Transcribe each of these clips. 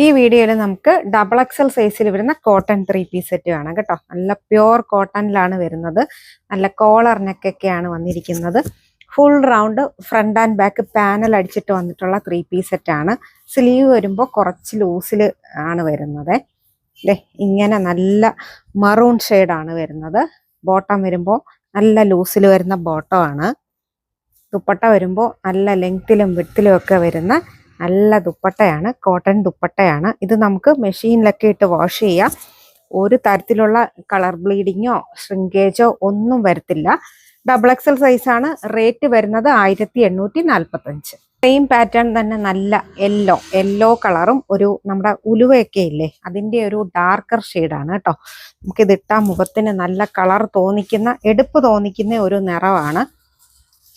ഈ വീഡിയോയിൽ നമുക്ക് ഡബിൾ എക്സൽ സൈസിൽ വരുന്ന കോട്ടൺ 3 പീസ് സെറ്റ് കാണാം കേട്ടോ. നല്ല പ്യുവർ കോട്ടണിലാണ് വരുന്നത്. നല്ല കോളർ നെക്കൊക്കെയാണ് വന്നിരിക്കുന്നത്. Full round front and back panel അടിച്ചിട്ട് വന്നിട്ടുള്ള 3 പീസ് സെറ്റ് ആണ്. സ്ലീവ് വരുമ്പോൾ കുറച്ച് ലൂസിൽ ആണ് വരുന്നത്. ഇങ്ങനെ നല്ല മറൂൺ ഷെയ്ഡാണ് വരുന്നത്. ബോട്ടം വരുമ്പോൾ നല്ല ലൂസിൽ വരുന്ന ബോട്ടം ആണ്. ദുപ്പട്ട വരുമ്പോൾ നല്ല ലെങ്ത്തിലും വിഡ്ത്തിലും ഒക്കെ വരുന്ന നല്ല ദുപ്പട്ടയാണ്. കോട്ടൺ ദുപ്പട്ടയാണ്. ഇത് നമുക്ക് മെഷീനിലൊക്കെ ഇട്ട് വാഷ് ചെയ്യാം. ഒരു തരത്തിലുള്ള കളർ ബ്ലീഡിങ്ങോ ഷ്രിങ്കേജോ ഒന്നും വരത്തില്ല. ഡബിൾ എക്സൽ സൈസാണ്. റേറ്റ് വരുന്നത് 1845. സെയിം പാറ്റേൺ തന്നെ നല്ല യെല്ലോ കളറും ഒരു നമ്മുടെ ഉലുവയൊക്കെ ഇല്ലേ അതിൻ്റെ ഒരു ഡാർക്കർ ഷെയ്ഡാണ് കേട്ടോ. നമുക്കിത് ഇട്ടാൽ മുഖത്തിന് നല്ല കളർ തോന്നിക്കുന്ന എടുപ്പ് തോന്നിക്കുന്ന ഒരു നിറമാണ്.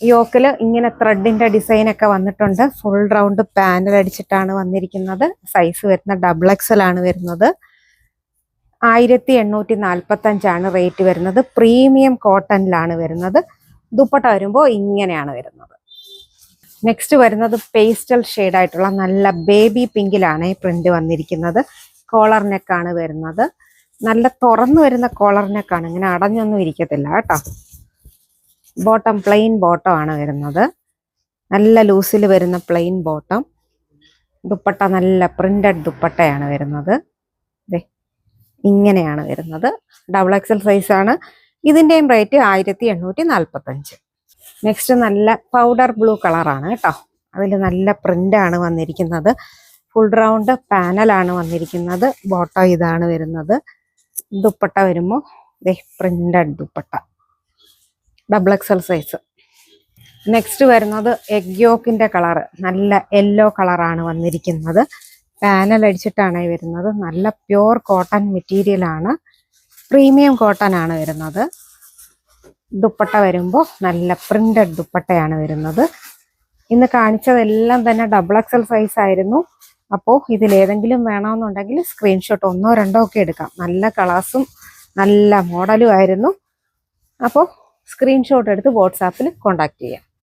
യോക്കില് ഇങ്ങനെ ത്രെഡിന്റെ ഡിസൈൻ ഒക്കെ വന്നിട്ടുണ്ട്. ഫുൾ റൗണ്ട് പാനൽ അടിച്ചിട്ടാണ് വന്നിരിക്കുന്നത്. സൈസ് വരുന്ന ഡബിൾ എക്സൽ ആണ് വരുന്നത്. 1845 റേറ്റ് വരുന്നത്. പ്രീമിയം കോട്ടണിലാണ് വരുന്നത്. ദുപ്പട്ട വരുമ്പോൾ ഇങ്ങനെയാണ് വരുന്നത്. നെക്സ്റ്റ് വരുന്നത് പേസ്റ്റൽ ഷെയ്ഡായിട്ടുള്ള നല്ല ബേബി പിങ്കിലാണ് ഈ പ്രിന്റ് വന്നിരിക്കുന്നത്. കോളർ നെക്കാണ് വരുന്നത്. നല്ല തുറന്നു വരുന്ന കോളർ നെക്കാണ്. ഇങ്ങനെ അടഞ്ഞൊന്നും ഇരിക്കത്തില്ല കേട്ടോ. ബോട്ടം പ്ലെയിൻ ബോട്ടം ആണ് വരുന്നത്. നല്ല ലൂസിൽ വരുന്ന പ്ലെയിൻ ബോട്ടം. ദുപ്പട്ട നല്ല പ്രിന്റഡ് ദുപ്പട്ടയാണ് വരുന്നത്. ഇങ്ങനെയാണ് വരുന്നത്. ഡബിൾ എക്സൽ സൈസാണ്. ഇതിൻ്റെയും റേറ്റ് 1845. നെക്സ്റ്റ് നല്ല പൗഡർ ബ്ലൂ കളറാണ് കേട്ടോ. അതിൽ നല്ല പ്രിന്റാണ് വന്നിരിക്കുന്നത്. ഫുൾ റൗണ്ട് പാനലാണ് വന്നിരിക്കുന്നത്. ബോട്ടം ഇതാണ് വരുന്നത്. ദുപ്പട്ട വരുമ്പോൾ printed dupatta double XL size. Next വരുന്നത് എഗ് യോക്കിന്റെ കളർ. നല്ല യെല്ലോ കളറാണ് വന്നിരിക്കുന്നത്. പാനൽ അടിച്ചിട്ടാണ് വരുന്നത്. നല്ല പ്യുവർ കോട്ടൺ മെറ്റീരിയൽ ആണ്. പ്രീമിയം കോട്ടൺ ആണ് വരുന്നത്. ദുപ്പട്ട വരുമ്പോൾ നല്ല പ്രിന്റഡ് ദുപ്പട്ടയാണ് വരുന്നത്. ഇന്ന് കാണിച്ചതെല്ലാം തന്നെ ഡബിൾ എക്സൽ സൈസ് ആയിരുന്നു. അപ്പോൾ ഇതിലേതെങ്കിലും വേണമെന്നുണ്ടെങ്കിൽ സ്ക്രീൻഷോട്ട് 1 or 2 ഒക്കെ എടുക്കാം. നല്ല കളേഴ്സും നല്ല മോഡലും ആയിരുന്നു. അപ്പോൾ സ്ക്രീൻഷോട്ട് എടുത്ത് വാട്സാപ്പിൽ കോൺടാക്ട് ചെയ്യാം.